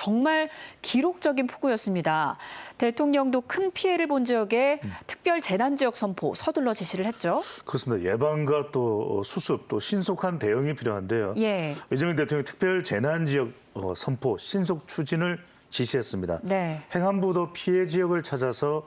정말 기록적인 폭우였습니다. 대통령도 큰 피해를 본 지역에 특별 재난지역 선포 서둘러 지시를 했죠. 그렇습니다. 예방과 또 수습, 또 신속한 대응이 필요한데요. 예. 이재명 대통령이 특별 재난지역 선포, 신속 추진을 지시했습니다. 네. 행안부도 피해 지역을 찾아서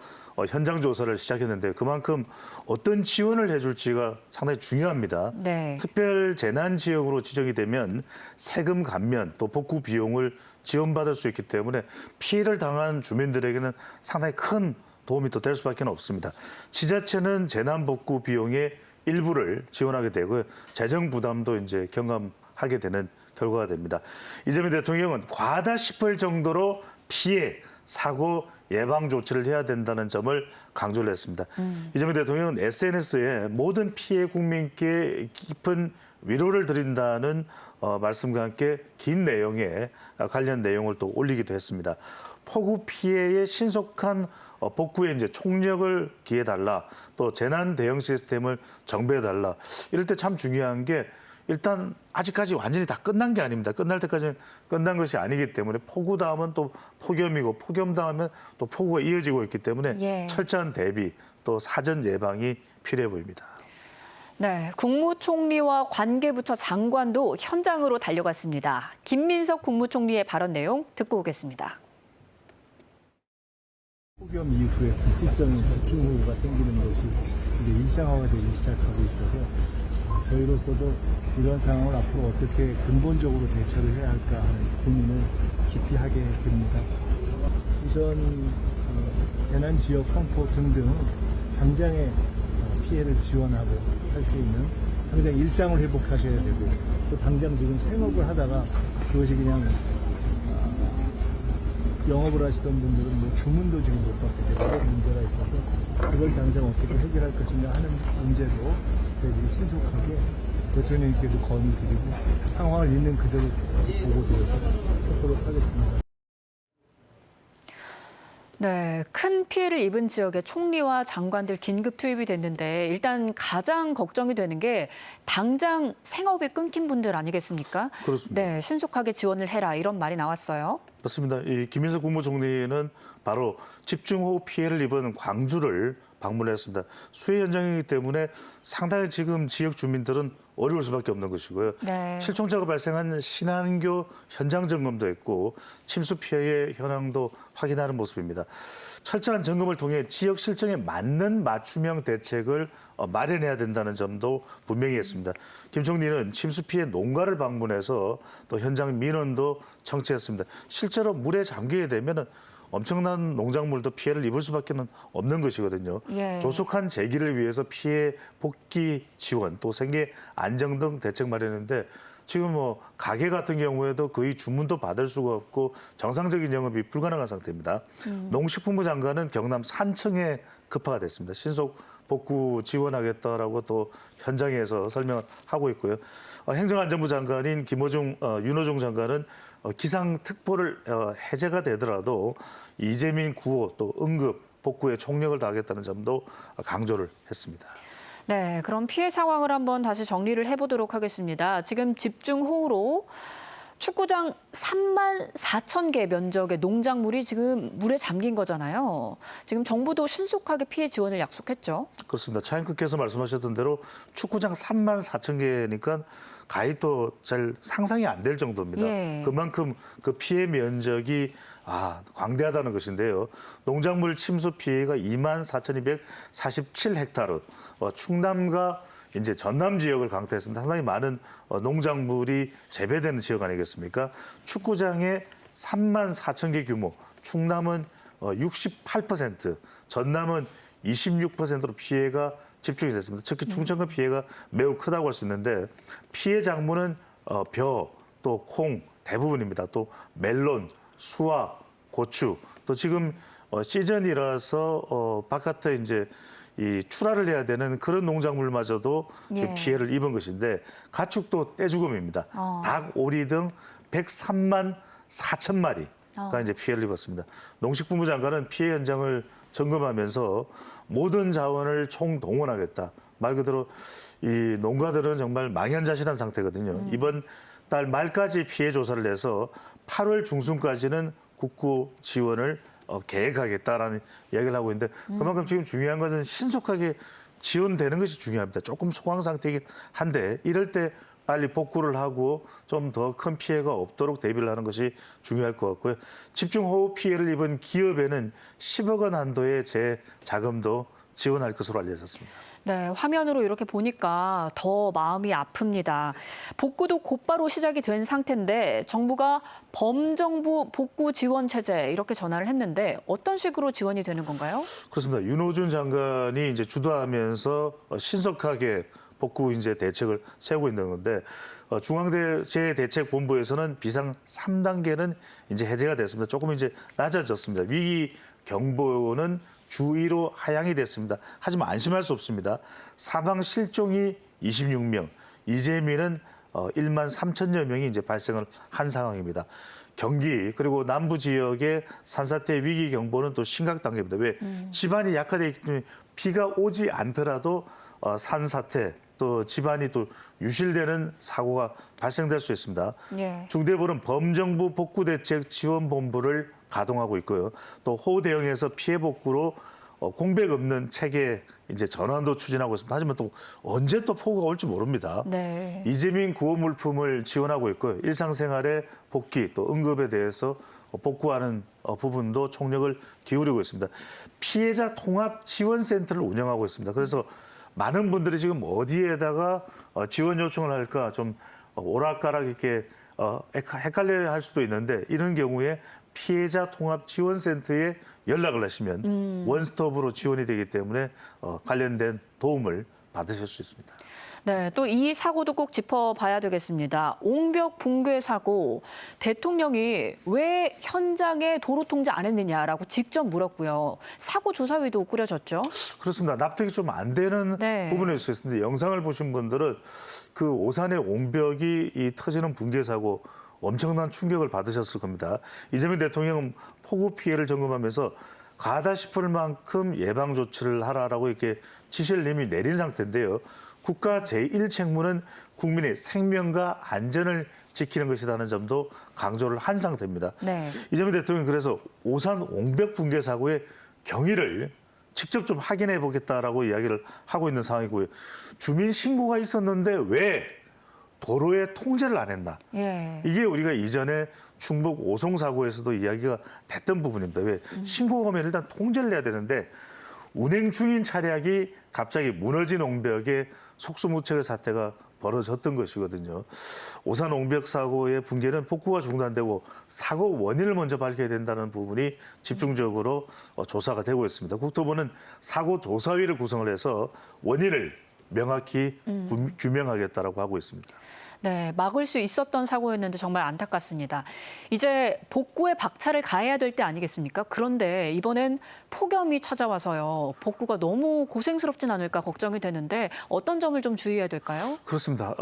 현장 조사를 시작했는데 그만큼 어떤 지원을 해줄지가 상당히 중요합니다. 네. 특별 재난 지역으로 지정이 되면 세금 감면 또 복구 비용을 지원받을 수 있기 때문에 피해를 당한 주민들에게는 상당히 큰 도움이 또 될 수밖에 없습니다. 지자체는 재난 복구 비용의 일부를 지원하게 되고요. 재정 부담도 이제 경감하게 되는 결과가 됩니다. 이재명 대통령은 과다 싶을 정도로 피해, 사고 예방 조치를 해야 된다는 점을 강조를 했습니다. 이재명 대통령은 SNS에 모든 피해 국민께 깊은 위로를 드린다는 말씀과 함께 긴 내용의 관련 내용을 또 올리기도 했습니다. 폭우 피해의 신속한 복구에 이제 총력을 기해달라, 또 재난 대응 시스템을 정비해달라. 이럴 때 참 중요한 게 일단 아직까지 완전히 다 끝난 게 아닙니다. 끝날 때까지는 끝난 것이 아니기 때문에 폭우 다음은 또 폭염이고 폭염 다음은 또 폭우가 이어지고 있기 때문에 철저한 대비 또 사전 예방이 필요해 보입니다. 네, 국무총리와 관계부처 장관도 현장으로 달려갔습니다. 김민석 국무총리의 발언 내용 듣고 오겠습니다. 폭염 이후에 국지성 집중호우가 생기는 것이 이제 일상화되기 시작하고 있어서 저희로서도 이런 상황을 앞으로 어떻게 근본적으로 대처를 해야 할까 하는 고민을 깊이 하게 됩니다. 우선 재난지역 선포 등등 당장의 피해를 지원하고 할 수 있는 당장 일상을 회복하셔야 되고 또 당장 지금 생업을 하다가 그것이 그냥 영업을 하시던 분들은 뭐 주문도 지금 못 받게 되고 문제가 있어서 그걸 당장 어떻게 해결할 것인가 하는 문제도 저희들이 신속하게 대통령님께도 건의드리고 상황을 있는 그대로 보고드려서 찾도록 하겠습니다. 네, 큰 피해를 입은 지역에 총리와 장관들 긴급 투입이 됐는데 일단 가장 걱정이 되는 게 당장 생업이 끊긴 분들 아니겠습니까? 그렇습니다. 네, 신속하게 지원을 해라 이런 말이 나왔어요. 맞습니다. 이 김민석 국무총리는 바로 집중호우 피해를 입은 광주를 방문했습니다. 수해 현장이기 때문에 상당히 지금 지역 주민들은 어려울 수밖에 없는 것이고요. 네. 실종자가 발생한 신안교 현장 점검도 했고 침수 피해의 현황도 확인하는 모습입니다. 철저한 점검을 통해 지역 실정에 맞는 맞춤형 대책을 마련해야 된다는 점도 분명히 했습니다. 김 총리는 침수 피해 농가를 방문해서 또 현장 민원도 청취했습니다. 실제로 물에 잠기게 되면은 엄청난 농작물도 피해를 입을 수밖에 없는 것이거든요. 예. 조속한 재기를 위해서 피해 복귀 지원, 또 생계 안정 등 대책 마련인데 지금 뭐 가게 같은 경우에도 거의 주문도 받을 수가 없고 정상적인 영업이 불가능한 상태입니다. 농식품부 장관은 경남 산청에 급파가 됐습니다. 신속 복구 지원하겠다라고 또 현장에서 설명을 하고 있고요. 행정안전부 장관인 윤호중 장관은 기상특보를 해제가 되더라도 이재민 구호 또 응급 복구에 총력을 다하겠다는 점도 강조를 했습니다. 네, 그럼 피해 상황을 한번 다시 정리를 해보도록 하겠습니다. 지금 집중호우로 축구장 3만 4천 개 면적의 농작물이 지금 물에 잠긴 거잖아요. 지금 정부도 신속하게 피해 지원을 약속했죠. 그렇습니다. 차인크께서 말씀하셨던 대로 축구장 3만 4천 개니까 가히 또 잘 상상이 안 될 정도입니다. 예. 그만큼 그 피해 면적이 광대하다는 것인데요. 농작물 침수 피해가 2만 4,247헥타르, 충남과 이제 전남 지역을 강타했습니다. 상당히 많은 농작물이 재배되는 지역 아니겠습니까? 축구장의 3만 4천 개 규모, 충남은 68%, 전남은 26%로 피해가 집중이 됐습니다. 특히 충청권 피해가 매우 크다고 할 수 있는데 피해 작물은 벼, 또 콩 대부분입니다. 또 멜론, 수확, 고추, 또 지금 시즌이라서 바깥에 이제 이 출하를 해야 되는 그런 농작물마저도 예. 피해를 입은 것인데 가축도 떼죽음입니다. 닭, 오리 등 103만 4천 마리가 이제 피해를 입었습니다. 농식품부 장관은 피해 현장을 점검하면서 모든 자원을 총동원하겠다. 말 그대로 이 농가들은 정말 망연자실한 상태거든요. 이번 달 말까지 피해 조사를 해서 8월 중순까지는 국고 지원을 계획하겠다라는 이야기를 하고 있는데 그만큼 지금 중요한 것은 신속하게 지원되는 것이 중요합니다. 조금 소강 상태이긴 한데 이럴 때 빨리 복구를 하고 좀 더 큰 피해가 없도록 대비를 하는 것이 중요할 것 같고요. 집중호우 피해를 입은 기업에는 10억 원 한도의 재자금도 지원할 것으로 알려졌습니다. 네, 화면으로 이렇게 보니까 더 마음이 아픕니다. 복구도 곧바로 시작이 된 상태인데 정부가 범정부 복구 지원 체제 이렇게 전화를 했는데 어떤 식으로 지원이 되는 건가요? 그렇습니다. 윤호준 장관이 이제 주도하면서 신속하게 복구 이제 대책을 세우고 있는 건데 중앙재해대책본부에서는 비상 3단계는 이제 해제가 됐습니다. 조금 이제 낮아졌습니다. 위기 경보는 주2로 하향이 됐습니다. 하지만 안심할 수 없습니다. 사망 실종이 26명, 이재민은 1만 3천여 명이 이제 발생을 한 상황입니다. 경기 그리고 남부 지역의 산사태 위기 경보는 또 심각 단계입니다. 왜 집안이 약화되어 있기 때문에 비가 오지 않더라도 산사태 또 집안이 또 유실되는 사고가 발생될 수 있습니다. 예. 중대본은 범정부 복구대책 지원본부를 가동하고 있고요. 또 호우 대응에서 피해 복구로 공백 없는 체계 이제 전환도 추진하고 있습니다. 하지만 또 언제 또 폭우가 올지 모릅니다. 네. 이재민 구호 물품을 지원하고 있고요. 일상생활의 복귀 또 응급에 대해서 복구하는 부분도 총력을 기울이고 있습니다. 피해자 통합 지원센터를 운영하고 있습니다. 그래서 많은 분들이 지금 어디에다가 지원 요청을 할까 좀 오락가락 이렇게 헷갈려 할 수도 있는데 이런 경우에 피해자 통합 지원센터에 연락을 하시면 원스톱으로 지원이 되기 때문에 관련된 도움을 받으실 수 있습니다. 네, 또 이 사고도 꼭 짚어봐야 되겠습니다. 옹벽 붕괴 사고, 대통령이 왜 현장에 도로 통제 안 했느냐라고 직접 물었고요. 사고 조사위도 꾸려졌죠. 그렇습니다. 납득이 좀 안 되는 네. 부분이 있었는데 영상을 보신 분들은 그 오산의 옹벽이 이 터지는 붕괴 사고 엄청난 충격을 받으셨을 겁니다. 이재명 대통령은 폭우 피해를 점검하면서 가다 싶을 만큼 예방 조치를 하라라고 이렇게 지시를 이미 내린 상태인데요. 국가 제1책무는 국민의 생명과 안전을 지키는 것이라는 점도 강조를 한 상태입니다. 네. 이재명 대통령이 그래서 오산 옹벽 붕괴 사고의 경위를 직접 좀 확인해 보겠다라고 이야기를 하고 있는 상황이고요. 주민 신고가 있었는데 왜 도로에 통제를 안 했나? 예. 이게 우리가 이전에 충북 오송 사고에서도 이야기가 됐던 부분입니다. 왜 신고가 오면 일단 통제를 해야 되는데 운행 중인 차량이 갑자기 무너진 옹벽에 속수무책의 사태가 벌어졌던 것이거든요. 오산 옹벽 사고의 붕괴는 복구가 중단되고 사고 원인을 먼저 밝혀야 된다는 부분이 집중적으로 조사가 되고 있습니다. 국토부는 사고 조사위를 구성을 해서 원인을 명확히 규명하겠다라고 하고 있습니다. 네, 막을 수 있었던 사고였는데 정말 안타깝습니다. 이제 복구에 박차를 가해야 될 때 아니겠습니까? 그런데 이번엔 폭염이 찾아와서요. 복구가 너무 고생스럽진 않을까 걱정이 되는데 어떤 점을 좀 주의해야 될까요? 그렇습니다.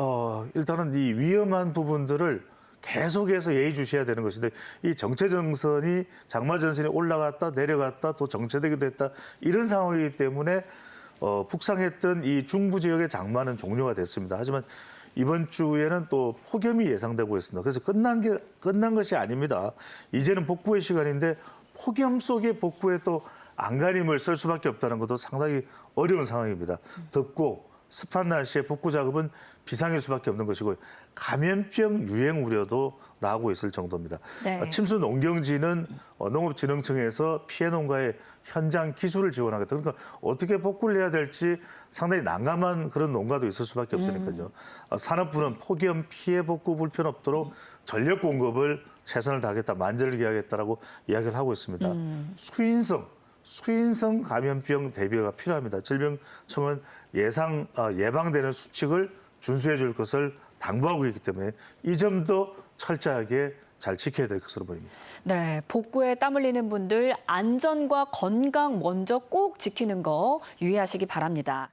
일단은 이 위험한 부분들을 계속해서 예의주시해야 되는 것인데 이 정체전선이 장마전선이 올라갔다 내려갔다 또 정체되기도 했다 이런 상황이기 때문에 북상했던 이 중부 지역의 장마는 종료가 됐습니다. 하지만 이번 주에는 또 폭염이 예상되고 있습니다. 그래서 끝난 것이 아닙니다. 이제는 복구의 시간인데 폭염 속에 복구에 또 안간힘을 쓸 수밖에 없다는 것도 상당히 어려운 상황입니다. 덥고 습한 날씨에 복구 작업은 비상일 수밖에 없는 것이고 감염병 유행 우려도 나오고 있을 정도입니다. 네. 침수 농경지는 농업진흥청에서 피해 농가의 현장 기술을 지원하겠다. 그러니까 어떻게 복구를 해야 될지 상당히 난감한 그런 농가도 있을 수밖에 없으니까요. 산업부는 폭염 피해 복구 불편 없도록 전력 공급을 최선을 다하겠다, 만전을 기하겠다라고 이야기를 하고 있습니다. 수인성 감염병 대비가 필요합니다. 질병청은 예방되는 수칙을 준수해 줄 것을 당부하고 있기 때문에 이 점도 철저하게 잘 지켜야 될 것으로 보입니다. 네, 복구에 땀 흘리는 분들 안전과 건강 먼저 꼭 지키는 거 유의하시기 바랍니다.